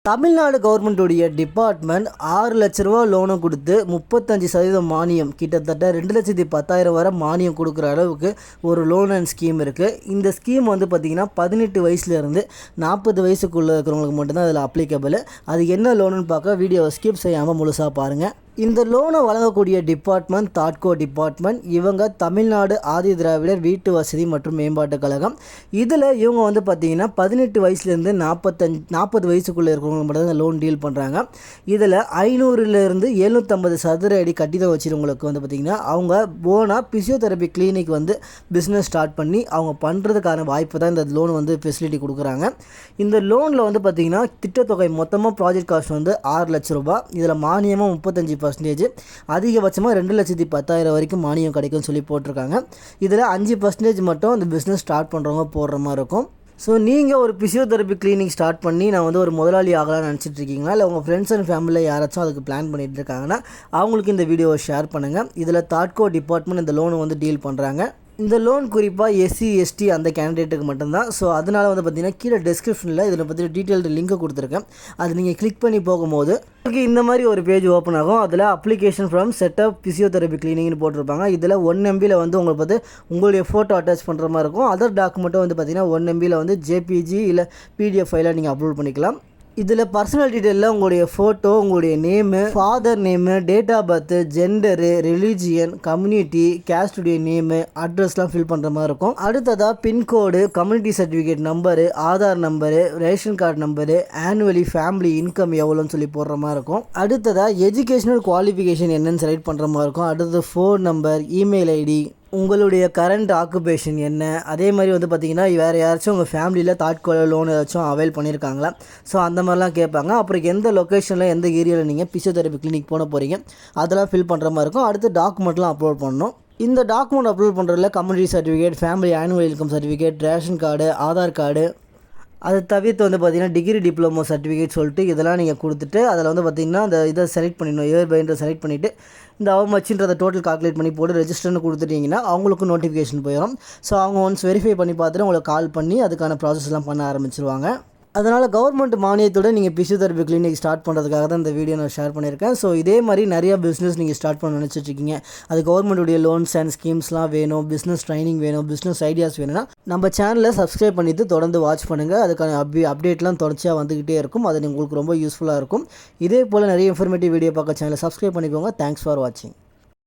Tamil Nadu கவர்மெண்ட்டுடைய department 6 லட்ச ரூபா லோனை கொடுத்து 35% மானியம், கிட்டத்தட்ட 2,10,000 வரை மானியம் கொடுக்குற அளவுக்கு ஒரு லோன் அண்ட் ஸ்கீம் இருக்குது. இந்த ஸ்கீம் வந்து பார்த்திங்கன்னா 18 வயசுலேருந்து 40 வயசுக்குள்ளே இருக்கிறவங்களுக்கு மட்டும்தான் அதில் அப்ளிகபிள். அது என்ன லோனுன்னு பார்க்க வீடியோவை ஸ்கிப் செய்யாமல் முழுசாக பாருங்கள். இந்த லோனை வழங்கக்கூடிய டிபார்ட்மெண்ட் தாட்கோ டிபார்ட்மெண்ட். இவங்க தமிழ்நாடு ஆதி திராவிடர் வீட்டு வசதி மற்றும் மேம்பாட்டுக் கழகம். இதில் இவங்க வந்து பார்த்திங்கன்னா 18 வயசுலேருந்து 40 வயசுக்குள்ளே இருக்கிறவங்க மட்டும் தான் லோன் டீல் பண்ணுறாங்க. இதில் 500லேருந்து 750 சதுர அடி கட்டிடம் வச்சுருவங்களுக்கு வந்து பார்த்திங்கன்னா அவங்க போனால் பிசியோதெரப்பி கிளினிக் வந்து பிஸ்னஸ் ஸ்டார்ட் பண்ணி அவங்க பண்ணுறதுக்கான வாய்ப்பு தான் இந்த லோன் வந்து ஃபெசிலிட்டி கொடுக்குறாங்க. இந்த லோனில் வந்து பார்த்திங்கன்னா திட்டத்தொகை மொத்தமாக ப்ராஜெக்ட் காஸ்ட் வந்து 6 லட்ச ரூபா. இதில் மானியமாக 35%, அதிகபட்சமாக 2,10,000 வரைக்கும் மானியம் கிடைக்கும்னு சொல்லி போட்டிருக்காங்க. இதில் 5% மட்டும் அந்த பிஸ்னஸ் ஸ்டார்ட் பண்ணுறவங்க போடுற மாதிரி இருக்கும். ஸோ நீங்கள் ஒரு பிசியோதெரப்பி கிளினிக் ஸ்டார்ட் பண்ணி நான் வந்து ஒரு முதலாளி ஆகலாம்னு நினச்சிட்டு இருக்கீங்களா, இல்லை உங்கள் ஃப்ரெண்ட்ஸ் அண்ட் ஃபேமிலியில் யாராச்சும் அதுக்கு பிளான் பண்ணிகிட்டு இருக்காங்கன்னா அவங்களுக்கு இந்த வீடியோவை ஷேர் பண்ணுங்கள். இதில் தாட்கோ டிபார்ட்மெண்ட் இந்த லோனை வந்து டீல் பண்ணுறாங்க. இந்த லோன் குறிப்பாக எஸ்சி எஸ்டி அந்த கேண்டிடேட்டுக்கு மட்டும்தான். ஸோ அதனால் வந்து பார்த்திங்கன்னா கீழே டிஸ்கிரிப்ஷனில் இதில் பற்றி டீட்டெயில்டு லிங்க் கொடுத்துருக்கேன். அது நீங்கள் கிளிக் பண்ணி போகும்போது உங்களுக்கு இந்த மாதிரி ஒரு பேஜ் ஓப்பன் ஆகும். அதில் அப்ளிகேஷன் ஃப்ரம் செட்டப் பிசியோதெரப்பி கிளினிக்னு போட்டிருப்பாங்க. இதில் 1 MBயில் வந்து உங்களுக்கு பார்த்து உங்களுடைய ஃபோட்டோ அட்டாச் பண்ணுற மாதிரி இருக்கும். அதர் டாக்குமெண்ட்டும் வந்து பார்த்திங்கன்னா 1 MBயில் வந்து ஜேபிஜி இல்லை பிடிஎஃப் ஃபைலாக நீங்கள் அப்லோட் பண்ணிக்கலாம். இதில் பர்சனல் டீட்டெயிலில் உங்களுடைய ஃபோட்டோ, உங்களுடைய name, father name, date of birth, gender, religion, community, கேஸ்டுடைய நேமு, அட்ரஸ்லாம் ஃபில் பண்ணுற மாதிரி இருக்கும். அடுத்ததாக pincode, community certificate number, Aadhaar number, ration card number, annually family income எவ்வளோன்னு சொல்லி போடுற மாதிரி இருக்கும். அடுத்ததாக எஜுகேஷனல் குவாலிஃபிகேஷன் என்னன்னு செலக்ட் பண்ணுற மாதிரி இருக்கும். அடுத்தது ஃபோன் நம்பர், இமெயில் ஐடி, உங்களுடைய கரண்ட் ஆக்குபேஷன் என்ன, அதே மாதிரி வந்து பார்த்திங்கன்னா வேறு யாராச்சும் உங்கள் ஃபேமிலியில் தாட்கோ லோன் ஏதாச்சும் அவைல் பண்ணியிருக்காங்களா, ஸோ அந்த மாதிரிலாம் கேட்பாங்க. அப்புறம் எந்த லொக்கேஷனில் எந்த ஏரியாவில் நீங்கள் பிசியோதெரப்பி கிளினிக் போன போகிறீங்க அதெல்லாம் ஃபில் பண்ணுற மாதிரி இருக்கும். அடுத்து டாக்குமெண்ட்லாம் அப்லோட் பண்ணணும். இந்த டாக்குமெண்ட் அப்லோட் பண்ணுறதுல community certificate, family annual income certificate, ration card, Aadhaar card, அது தவிர்த்து வந்து பார்த்திங்கன்னா டிகிரி டிப்ளமோ சர்டிஃபிகேட் சொல்லிட்டு இதெல்லாம் நீங்கள் கொடுத்துட்டு அதில் வந்து பார்த்திங்கன்னா அந்த இதை செலக்ட் பண்ணிடணும். இயர் பைன்ற செலக்ட் பண்ணிவிட்டு இந்த மச்சுன்றதை டோட்டல் கால்குலேட் பண்ணி போட்டு ரெஜிஸ்டர்னு கொடுத்துட்டிங்கன்னா அவங்களுக்கும் நோட்டிஃபிகேஷன் போயிடும். ஸோ அவங்க ஒன்ஸ் வெரிஃபை பண்ணி பார்த்துட்டு உங்களுக்கு கால் பண்ணி அதுக்கான ப்ராசஸ்லாம் பண்ண ஆரம்பிச்சிருவாங்க. அதனால் கவர்மெண்ட் மானியத்தோடு நீங்கள் பிசியோதெரப்பி கிளினிக் ஸ்டார்ட் பண்ணுறதுக்காக தான் இந்த வீடியோ நான் ஷேர் பண்ணியிருக்கேன். ஸோ இதே மாதிரி நிறையா பிஸ்னஸ் நீங்கள் ஸ்டார்ட் பண்ண நினச்சிட்ருக்கீங்க, அது கவர்மெண்ட்டுடைய லோன்ஸ் அண்ட் ஸ்கீம்ஸ்லாம் வேணும், பிஸ்னஸ் ட்ரைனிங் வேணும், பிஸ்னஸ் ஐடியாஸ் வேணும்னா நம்ம சேனலை சப்ஸ்கிரைப் பண்ணிவிட்டு தொடர்ந்து வாட்ச் பண்ணுங்கள். அதுக்கான அப்டேட்லாம் தொடர்ச்சியாக வந்துக்கிட்டே இருக்கும். அது உங்களுக்கு ரொம்ப யூஸ்ஃபுல்லாக இருக்கும். இதே போல் நிறைய இன்ஃபர்மேட்டிவ் வீடியோ பார்க்க சேனலை சப்ஸ்கிரைப் பண்ணிக்கோங்க. தேங்க்ஸ் ஃபார் வாட்சிங்.